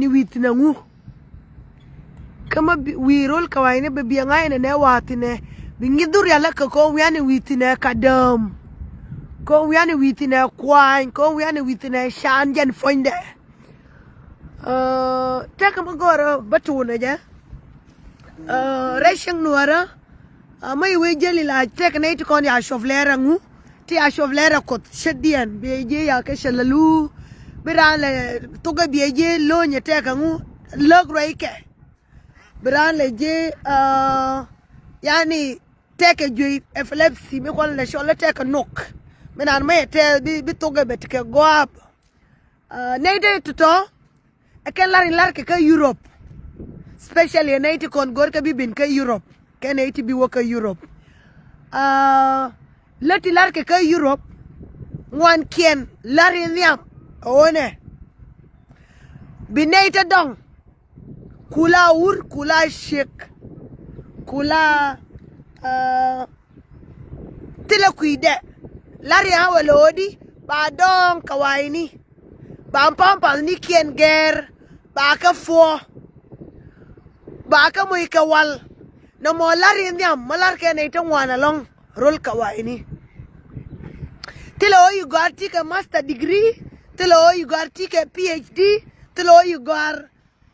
ni witina ngu kama wirol kawaine be bianga ne watine bingidur yala ko wiane witine kadam ko wiane witine kwine ko wiane witine shanjan fonde taka magora batuna ja reshang nuara mai we jeli la tek na it kon ya shoflera ngu ti ya shoflera ko shedian beje ya ke shalalu birale toga beje lo nya tek ngu logro ike birale je yani tek ju epilepsy me kon le shola tek nok menan mai te bi toga betke goab neide tuto akan lar ke Europe especially naiti kon gor ka bibin ka Europe ka naiti bi waka Europe lati lar ke ka Europe wan kien lar niam one binaita dong kula ur kula shek kula tila kuide lar ya walodi ba dong kawaini ba pampas ni kien ger ba ka fo ba ka moy ka wal no mo lari nyam malar ke ne tan wana long rol ka waini tilo you got a master degree tilo you got a PhD tilo you got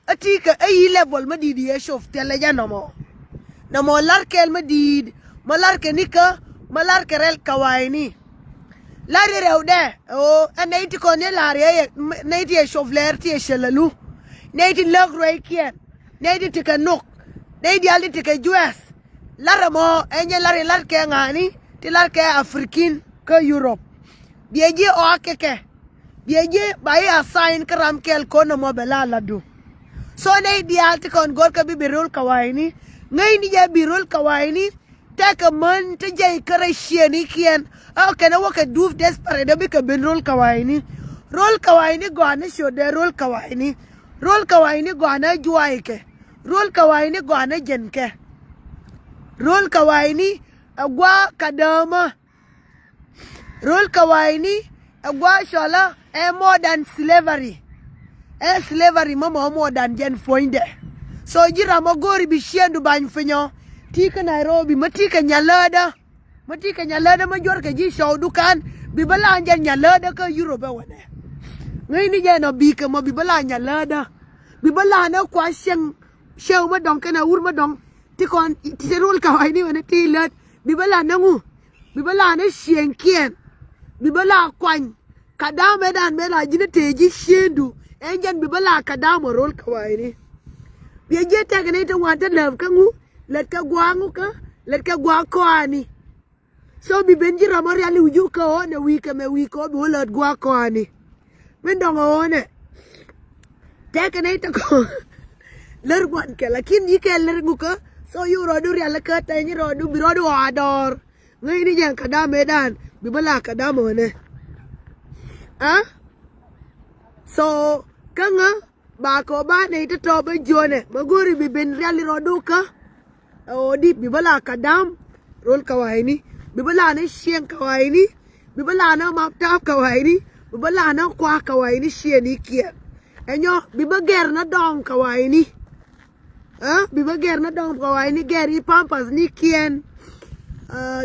a tika a level madidi e shof tele ja no mo lar ke madid malar ke nika malar ke rel ka waini lari rewde o anaiti ko ne lari naiti e shofler ti e shelalu naiti logro kien naiti tika nok naiti ali tika jues lara mo enye lari lar ke ngani ti lar ke afrikin ke Europe bieje o akeke bieje bai assign karam kel kono mo belala du so naiti alti kon gor ka bibirul kawaini ngai ni ja birul kawaini take a man to jay karasheni kien okay na waka duf desperate da bika ben rol kawaini gwana shode rol kawaini gwana juaike rol kawaini gwana jenke rol kawaini agwa kadama rol kawaini agwa shola more than slavery slavery mama more than jen foinde so jira magori bishendu banfinyo tika Nairobi matika nyalada major ke ji show dukan bibala anja nyalada ka Europe wane ngai ni jeno bika mo bibala nyalada bibala na kwa shew madong kana ur madong tikon tirul ka ai ni wane tilat bibala nangu bibala na shenkien bibala kwan kadam medan mela jine teji shendu enjen bibala kadam rol ka wai ni bieje tagane to wanta lev kangu let ka gwangu ka let ka gwa ko ani so bi benji ramar ya liu ka one wika me wiko bi let gwa ko ani men dong one tagane to ko ler gwan ke lakin yi ke ler nguka so yu rodu ya la ka ta ni rodu bi rodu ador ngai ni jan kada medan bi bala kada mo ne so kanga ba ko ba ne to be jone maguri bi ben real rodu ka o di bi bala kadam rol kawaini bi bala ne shen kawaini bi bala na mapta kawaini bi bala na kwa kawaini sheni kia enyo bi bager na dong kawaini bi bager na dong kawaini geri pampas ni kien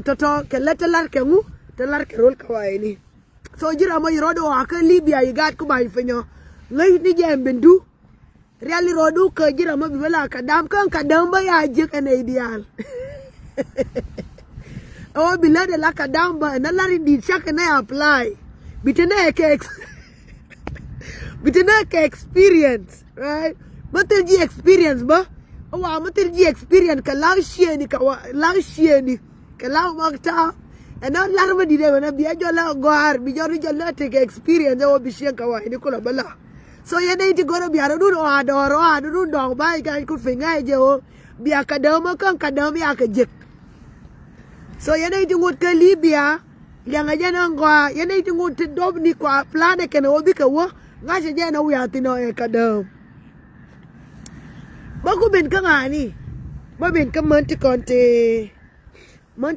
toto ke letalar ke ngu telar ke rol kawaini so jira mo rodo aka Libya yigat ko bay fenyo ngai ni jem bendu reali rodu ka jira mo bibala kadam kan kadam ba ya je kan ideal o bilade la kadam ba na lari di chaka na apply bitene ke experience right matel ji experience ba o wa matel ji experience ka la shieni ka la makta ena larma di de na biya jola goar bi joru jola te experience o bi shen ka wa ni ko bala so yene iti goro biara du adoro adu dong bai kan ku finga je o bia kadama kan kadama ya ka jek so yene iti ngut ke Libya yang aja nangwa yene iti ngut dob ni kwa plane ke no bi ka wo nga je na wi atino e kadam ba ku ben ka ngani ba ben ka manti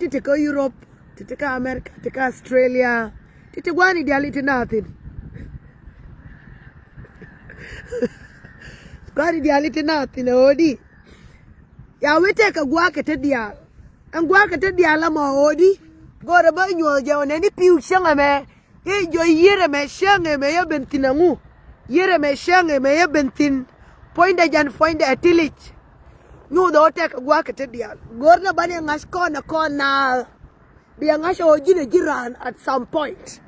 te ko Europe te ka America te ka Australia te gwani dialiti nothing Gari dial it na odi. Ya wete ka gwa ka te dial. An gwa ka te dial ma odi. Go da ba nyo je ne ni piu shanga me. Ye jo yere me shanga me ya bentinangu. Yere me shanga me ya bentin. Point da jan point da atilich. Nyu do te ka gwa ka te dial. Gor na bani ngas kona. Bi ngas oji ne jiran at some point.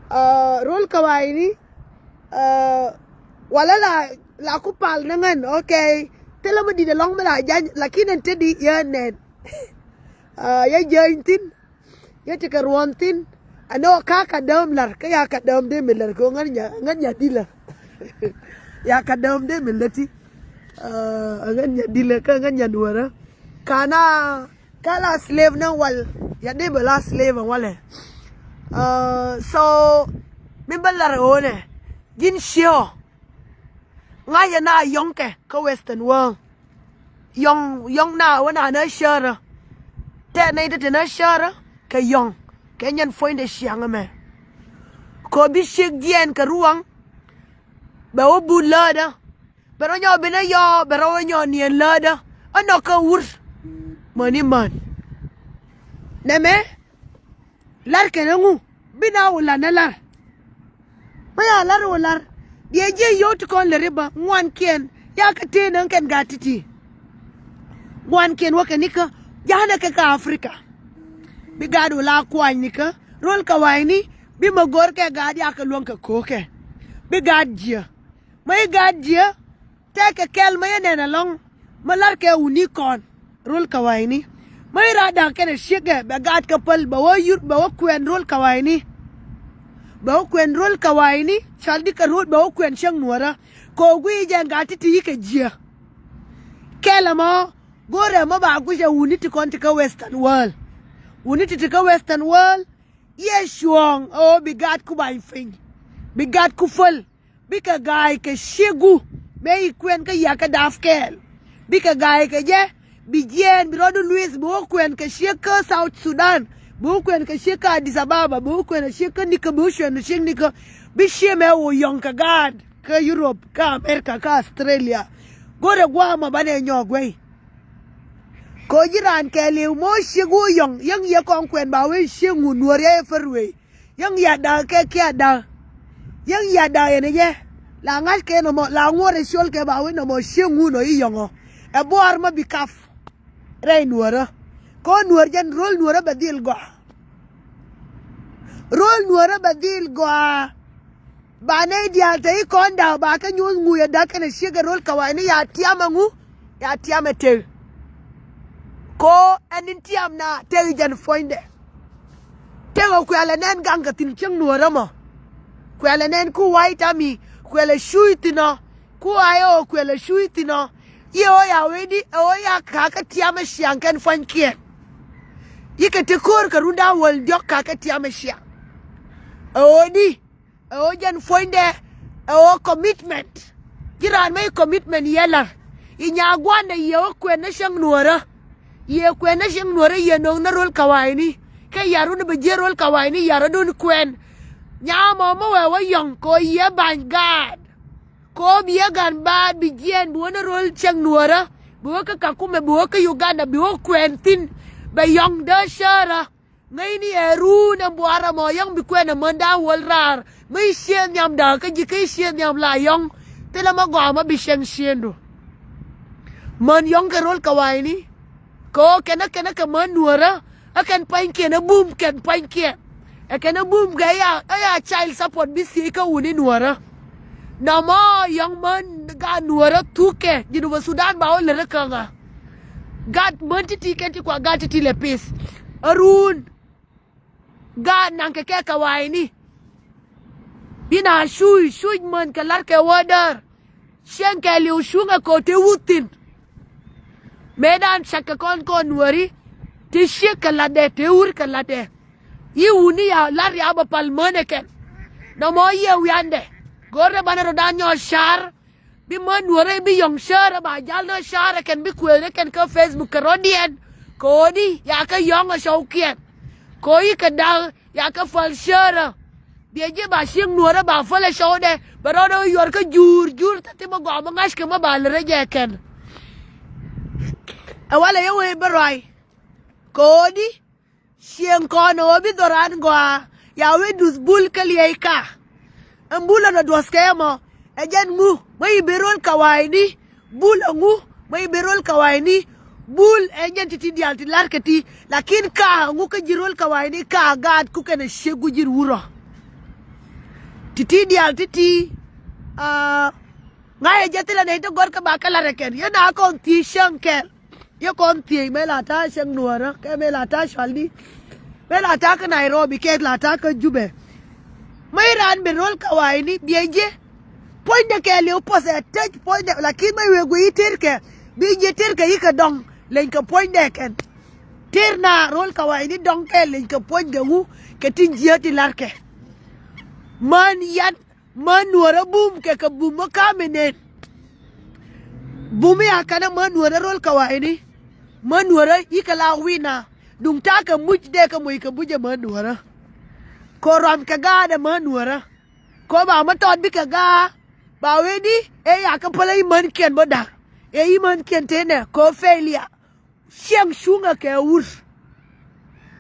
Rol kawaini wala la kupal nangan okay tela mo di de long mala jan lakini tedi yanen ya jaintin ya tika ruantin ano ka kadam lar ka ya kadam de milar ko nganya dila ya kadam de milati nganya dila ka nganya duara kana kala slave nan wal ya de bala slave wale so mimbalar one gin shio ngaya na yonke ka western world yong na wana na shara te na ite na shara ka yong kenyan foinde shianga me ko bi shik dien ka ruang ba obu lada pero nyo bina yo pero nyo nien lada ano ka ur mani man neme lar kenangu bina wala na lar maya lar wala dia je yo to kon le riba ngwan ken ya ka te nan ken gatiti ngwan ken wa kenika jahana ka Afrika bi gadu la kwany nika rol ka waini bi magor ke gad ya ka lon ka koke bi gad je may gad je te ka kel may ne na long malar ke unicorn rol ka waini may rada ke ne shige be gad ka pal ba wo yur ba wo kwen rol ka waini ba kwen rol kawaini chaldi ka rol ba kwen shang nuara ko gwi janga titi ke jia kela mo gore mo ba gwi unity kon ka western world unity ka western world yeshwong o bigat ku ba fin bigat ku fol bika gai ke shegu be kwen ka ya ka dafkel bika gai ke je bijen birodu luis bo kwen ka sheka south sudan bu kwen ka shika Addis Ababa bu kwen shika nika bu shwen shing nika bi sheme wo yong ka gad ka Europe ka America ka Australia gore gwa ma bane nyogwe ko jiran ke le mo shigu yong yang ye kon kwen ba we shingu nuore ferwe yang ya da ke da yang ya da ye ne ye la ngas ke no mo la ngore shol ke ba we no mo shingu no yongo e bo arma bi kaf re nuora ko nuor jan rol nuora badil go rol nuora badil go ba ne dia te kon da ba ka nyu ngu ya da kana shiga rol kawani ya tiama ngu ya tiama te ko anin tiam na te jan foinde te ko ala nen ganga tin chang nuora mo ko ala nen ku white ami ko ala shuitina ku ayo ko ala shuitina yo ya wedi o ya ka tiama shiankan fankie yike te kor ka runda wal diok ka tiama shia odi o jan foinde o commitment kiran mai commitment yela inya gwanda yo kwen na shang nuora ye kwen na shang nuora ye no na rol kawaini ke yaru na be rol kawaini yara dun kwen nya mo wa yong ko ye bangad ko biya gan bad bijen bu na rol shang nuora bu ka kume bu ka Uganda bu kwentin ba yong da shara ngai ni eru na buara mo yang bi kwena manda wal rar mai sien nyam da ka ji kai sien nyam la yong te la ma gwa ma bi shen siendo man yong ka rol kawaini ko kena ka man nuara akan pain ke na boom ken pain ke akana boom ga ya child support bi si ka uni nuara na ma yong man ga nuara tuke ji do Sudan ba o le ka nga God mantiti kenti kwa gatiti le pes arun God nanke ke kawaini bina shui man kalar ke wadar shen ke liu shunga ko te wutin medan shaka kon nuari ti shekala de te ur kala de yi uni ya lar ya ba palmane ken no mo ye wiande gore bana rodanyo shar bi man nuore bi yong shara ba jal no shara ken bi kwere ken ka Facebook ka rodien ko di ya ka yong a shaukiet ko yi ka da ya ka fal shara Biaje ba siang nuora ba fala shode barodo yor ka jur tati mo go ma ngash ka ma ba le ken awala yo we barai kodi siang kono bi doran go ya we dus bul kali ka ambula na dos kemo ejen ngu mai berol kawaini bul ngu mai berol kawaini bul ejen titi dial ti larkati lakin ka ngu ka jirol kawaini ka gad ku kana shegu jir wuro titi dial titi ngai jatila ne to gor ka bakala reken ya na kon ti shankel ya kon ti me la ta shang nuara ke me la ta shaldi me la ta ka Nairobi ke la ta ka Jube mai ran be rol kawaini bieje point de ke le opose touch point de lakin mai we go iter ke bieje ter ke ka dong len ka point de ken ter na rol kawaini dong ke len ka point de wu ke tin jiati larke man yan man nuara boom ke ka boom ka menen bumi akana man nuara rol kawaini man nuara ikala wina dung ta ka muj de ka muy ka buje man nuara ko ram ka ga da man nuara ko ba ma tot bi ka ga ba we di e ya ka pala man ken boda e man ken tene ko failure siang shunga ke ur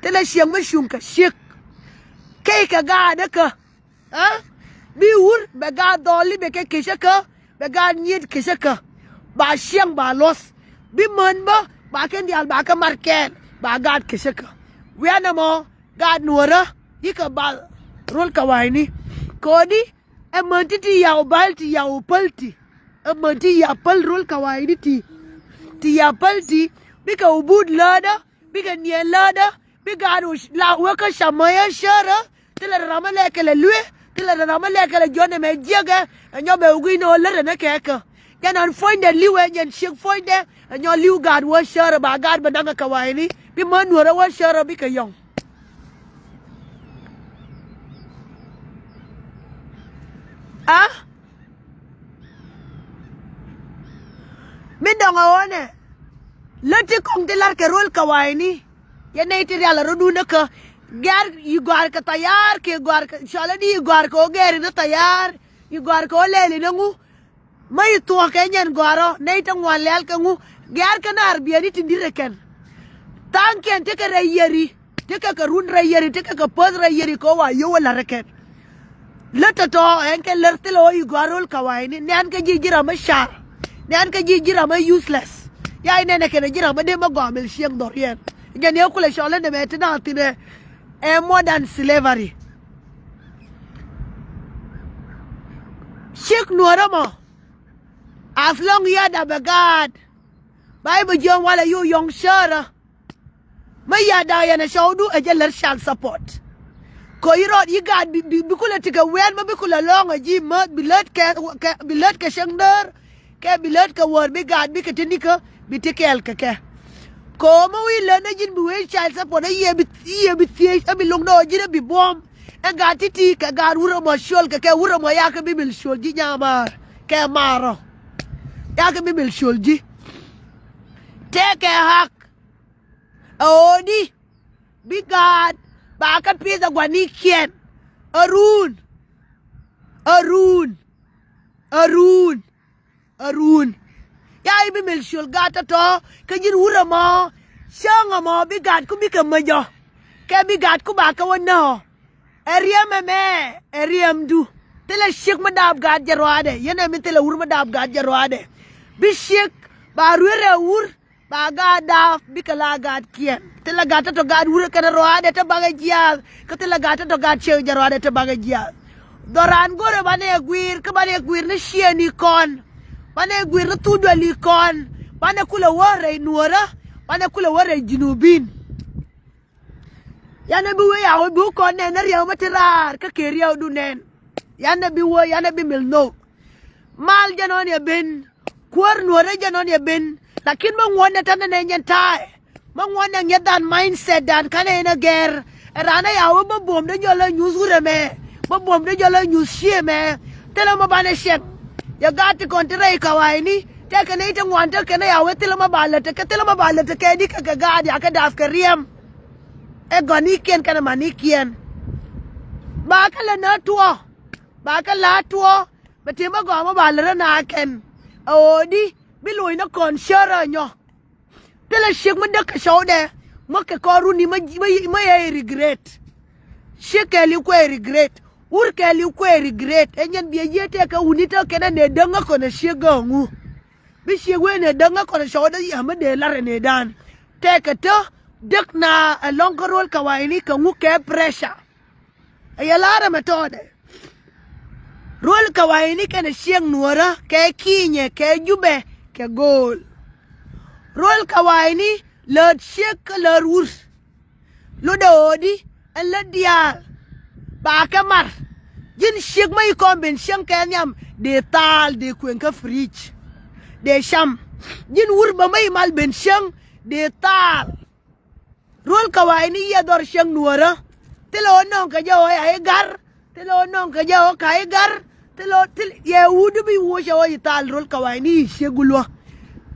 tele siang ma shunga shik ke ka ga da ka bi ur be ga doli be ke kishaka be ga nyit kishaka ba siang ba los bi man ba ken dial ba ka marken ba ga kishaka we na mo ga nuara yika ba rol kawaini kodi e mantiti ya balti ya upalti e manti ya pal rol kawaini ti ya palti bika ubud lada bika nye lada bika anu la waka shamaya shara tila ramale kele lue tila ramale kele jone me jega nyobe ugino lere na keka yanan find the liwe yan shik find the nyo liu gad wa shara ba gad badanga kawaini bi manwara wa shara bika yong Mindonga one lati kong dilar ke rol kawaini ya nei ti ala rodu naka gar yugar ka tayar ke gar ka shaladi yugar ko ger na tayar yugar ko leli nangu mai to ka nyen garo nei ta ngwalel ka ngu gar ka nar biani ti direken tanken te ka rayeri te ka run rayeri te ka pod rayeri ko wa yo wala reken lata to enke lertelo yugarol kawaini nan ka jijira ma shar nan ka jijira ma useless ya ine ne kene jira ma de ma gomel siang dorien ngene ko le shole de metna tine e modern slavery shik nuara mo as long ya da bagad bible jom wala you young shara ma ya da ya na shaudu e jeler shal support ko yiro yiga bikula tika wen ma bikula longa ji ma bilet ke shangder ke bilet ka wor bi gad bi ketindika bitikel ke ko mo wi le na jin buwe child support ye bi tie abi long no jina bi bom e gati ti ka gar wuro mo shol ke wuro mo ya ka bi bil shol ji nyamar ke maro ya ka bi bil shol ji te ke hak odi bi gad ba ka pisa gwani kien arun ya ibi mil shul gata to kajir wura mo shanga mo bi gat ku bi ka majo ke bi gat ku ba ka wona eriem du tele shik madab gat jarwade yene mi tele wur madab gat jarwade bi shik ba ruere wur ba ga daf bi ka la gat kien tele gata to gat wur ka roade te baga jial ka tele gata to gat che jarwade te baga jial doran gore bane gwir ka bane gwir ne shieni kon bane gwir ne tudo li kon bane kula wore nuora bane kula wore jinubin yana bi we ya bu kon ne na riyaw matirar ka ke riyaw du nen yana bi wo yana bi mil no mal janon ya ben kwar nuora janon ya ben lakin ma ngone tan ne nyentai ma ngone nyedan mindset dan kane na ger rana ya wo bom de jola nyusure me bom de jola nyusie me tele ma bane shek ya gati kontre kawaini te kane ite ngwanta kane ya we tele ma balete ke di ka gadi aka daf ka riem e goni kien kana mani kien ba ka la na tuo ba ka la tuo ba te ma go ma ba la na ken odi bi lo na kon shara nyo te la shek ma de ka shaw de ma ka ko ru ni ma regret shek li ko regret ur ke li ko regret enyen bi yete ka unita kena ne danga ko na shega ngu bi shegwe ne danga ko na shaw de ya ma de la ne dan te ka to dek na long rol kawaini ka ngu ke pressure ayalara metode rol kawaini ka na sheng nuora ke kinye ke jube ke gol rol kawaini le shek le rur lo dodi le dial ba kamar jin shek mai ko ben sheng kanyam de tal de kwen ka fridge de sham jin wur ba mai mal ben sheng de tal rol kawaini ya dor sheng nuora telo non ka jawo ay gar telo non ka jawo ka gar telo til ye wudu bi wo jawo tal rol kawaini shegulwa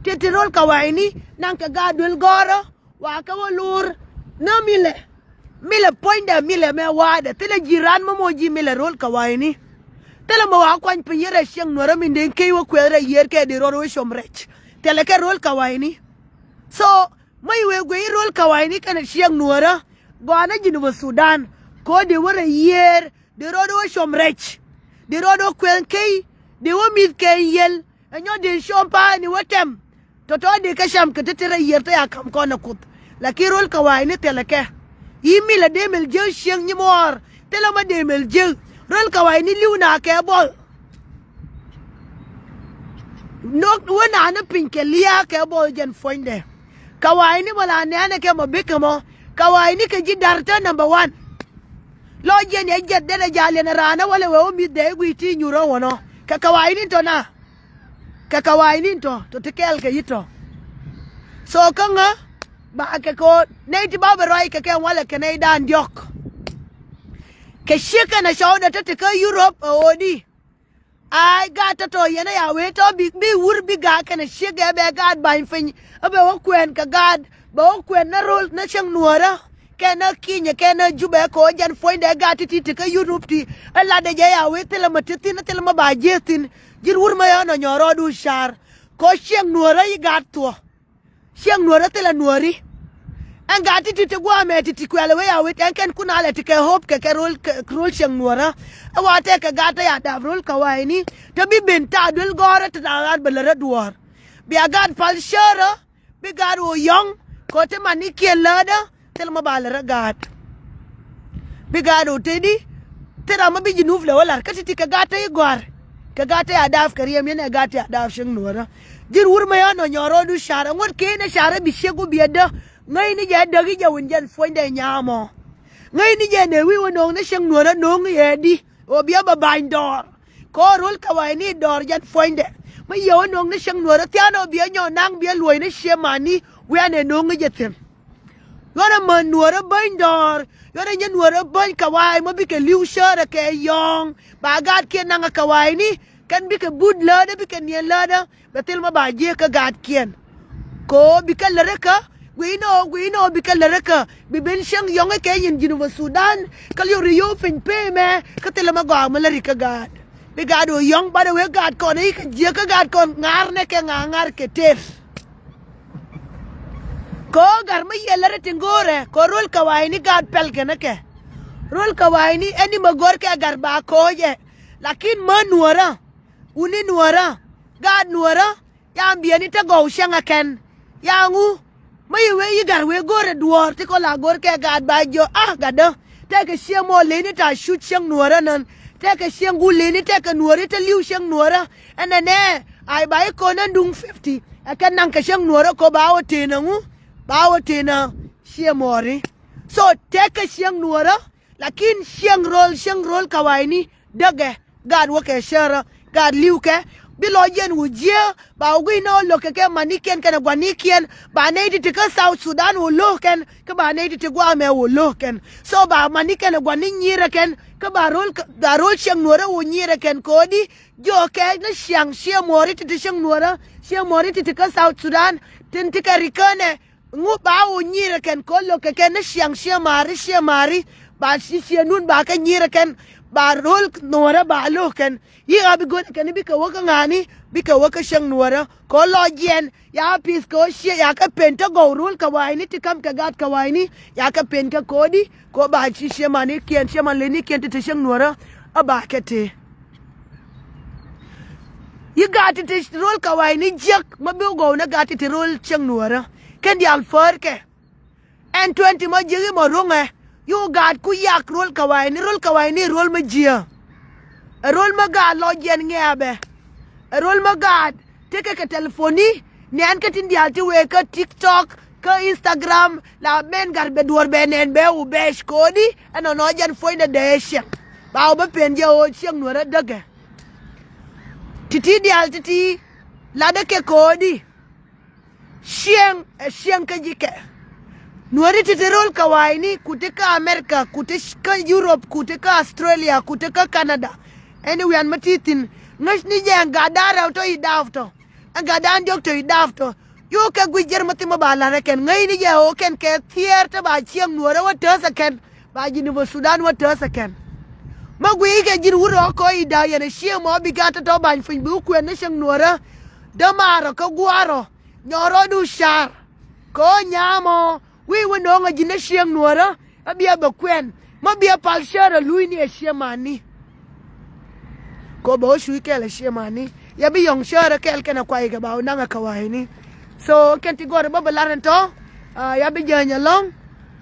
tete rol kawaini nan ka gadul goro wa ka wolur na mile poinda mile me wada tele jiran mo ji mile rol kawaini tele mo wa kwan pe yere sheng nuora min den kay wo kwere yer ke de roro shomrech tele ke rol kawaini so mai we gwe rol kawaini kana sheng nuora gwana jinu Sudan ko de wara yer de rodo shomrech de rodo kwen kay de wo mit ke yel anyo de shompa ni watem toto de ka sham ke tere yer ta yakam ko na kut la ki rol kawaini tele ke yimi la de mel je sheng ni mor tele ma de mel je rol kawaini liuna ke bol no wona na pinke liya ke bol jen fonde kawaini wala ne ke mo bikamo kawaini ke ji darta number 1 lo jen e jedde de jale na rana wala we mi de gwiti nyuro wono ka kawaini to na ka kawaini to tekel ke yito so kanga ba ke ko neiti baba roi ke wala ke nei dan diok ke shika na shauda te ka Europe odi ai gata to yana ya we to bi wur bi ga kana shiga be gad ba fin abe wo kwen ka gad ba wo kwen na rol na shang nuora ke na kinya ke na jube ko jan foi de gati ti ka Europe ti ala de ya we tele matiti na tele ma ba jetin jir wur ma ya no nyoro du shar ko shang nuora yi gato shang nuora tele nuori an gati ti gwa me ti kwele we ya we en ken kuna le ti ke hope ke rol shang nuora awate ka gata ya da rol kawaini to bi benta dul gore ta da belere duor bi agad pal shara bi gad wo yong ko te mani ke lada tel ma balere gad bi gad o tedi te da ma bi jinuf le wala ka ti ka gata yi gor ka gata ya daf kariyam yana gata ya daf shang nuora jir wur ma ya no nyoro du shara ngot ke ne shara bi shegu bi da ngai ni ja dagi ja wunjan fonde nyamo ngai ni ja ne wi wono na shang nuora no ngi di o bia ba bain dor ko rol kawaini dor jan fonde ma yo no na shang nuora tiano bia nyo nang bia luoi na shemani we ane no ngi jetem yora man nuora bain dor yora nya nuora bain kawai ma bi ke liu shara ke yong ba gad ke nanga kawaini kan bi ke bud lada bi ke nien lada betel ma ba je ka gad kien ko bi ka lereka Gwino bika lereka biben shang yong ke yin jinu Sudan kal yo rio fin pe me katela magwa malari ka gad be gad o yong ba de we gad ko ne ka je ka gad ko ngar ne ke ngar ke ter ko gar ma yelere tingore ko rol kawaini gad pel ke ne ke rol kawaini eni magor ke gar ba ko je lakin ma nuora uni nuora gad nuora ya ambieni te go shanga ken ya ngu mai we yi gar we gore duor ti ko la gor ke gad ba jo gada te ke siemo le ni ta shoot shang nuora nan te ke sieng gu le ni te ke nuora te liu shang nuora ne ai ba ko nan dung 50 akan nan ke shang nuora ko ba o te na ngu ba o te na siemo ri so te ke shang nuora lakin shang rol kawaini dage gad wo ke shara gad liu ke bilo yen wujia ba ugui no lo ke maniken kana gwaniken ba nei ti ka South Sudan wo lo ken ka ba nei ti gwa me wo lo ken so ba maniken gwani nyira ken ka ba rol shang nuora wo nyira ken kodi jo ke na shang shia mori ti shang nuora shia mori ti ka South Sudan tin ti ka rikane ngu ba wo nyira ken ko lo ke na shang shia mari ba shishe nun ba ka nyira ken ba rol nuora ba lo ken yi ga bi gon ken bi ka waka ngani bi ka waka shang nuora ko lo jen ya pis ko she ya ka penta go rul ka wai ni ti kam ka gat ka wai ni ya ka pen ka kodi ko ba shishe mani kien she man le ni kien ti shang nuora aba ka te yi gat ti rol ka wai ni jak ma bi go na gat ti rol shang nuora ken di al fer ke en 20 ma jigi mo runge you gat ku yak rol kawai ni rol ma jia rol ma gad lo jen ngebe rol ma gad teke ka telefoni nen ka tin dial ti we ka TikTok ka Instagram la men gar be dor be nen be u be skodi ano no jen foi na de shen ba ba pen je o shen no ra daga titi dial titi la de ke kodi shen ka jike nuari titirol kawaini kuteka America kuteka Europe kuteka Australia kuteka Canada anyway an matitin ngash ni je gadara to idafto gadan jok to idafto yo ka gujer matima bala reken ngai ni je o ken ke thier ta ba chieng nuara wa ta saken ba jini bo Sudan wa ta saken magwi ke jir wuro ko ida yana shie mo bigata to ban fin bu ku na sheng nuara damaro ko guaro nyoro du shar ko nyamo we were no ngajine shiang nuara abia ba kwen mabia pal shara lui ni shemani ko bo shui kele shemani ya bi yong shara kel kana kwai ga ba nanga kawai ni so kenti gore ba balaran to ya bi janya long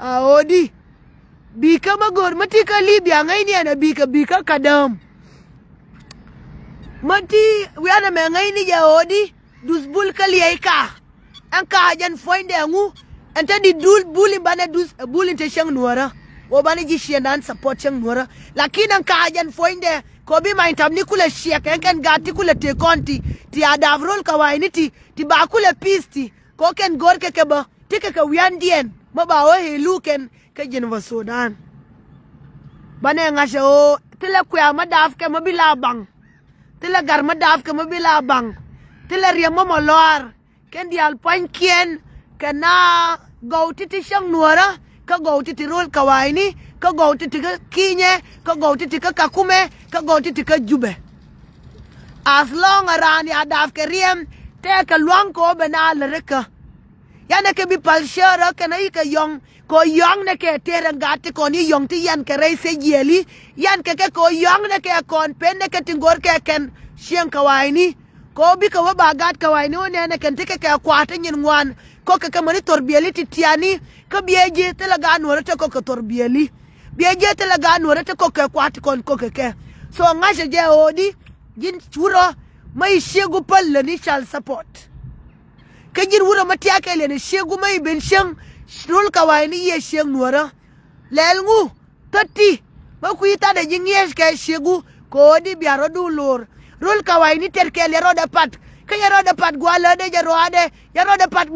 odi bi ka magor mati ka libya ngai ni ana bi ka kadam mati we ana me ngai ni ya odi dus bul kali ai ka an ka jan foinde ngu anta di dul buli bana dus buli te shang nuara o bana ji shiendan support shang nuara lakini an ka jan foinde ko bi main tam ni kula shia kan gati kula te konti ti adavrol kawaini ti ba kula pisti ko ken gor ke ba ti ke ka wiandien ma ba o he luken ke jin wa Sudan bana ngasho o tila kwa madaf ke mabila bang tila gar madaf ke mabila bang tila riamo molor ken di alpan kien kana go titi shang nuara ka go titi rol kawaini ka go titi ka kinye ka go titi ka kakume ka go titi ka jube as long arani adaf ke riem te ka luang ko bena lereka yana ke bi palshara kana ka yong ko yong ne ke terangate ko ni yong ti yan ke reise yeli yan ke ko yong ne ke kon pen ne ke tingor ke ken shang kawaini ko bi ka wa bagat kawaini ne ken te ke kwata nyin ngwan ko ka mani torbieli titiani ka bieje te laga nuora te ko ka torbieli bieje te laga nuora te ko ka kwat kon ko ke so ngashe je odi jin churo mai shegu palle ni shall support ka jin wuro matia ke le ni shegu mai ben shang rul kawaini ye sheng nuora lelngu tati ma ku ita de jin yes ke shegu ko di biaro du lor rul kawaini terke le roda pat ka ya roda pat gwala de ya roda pat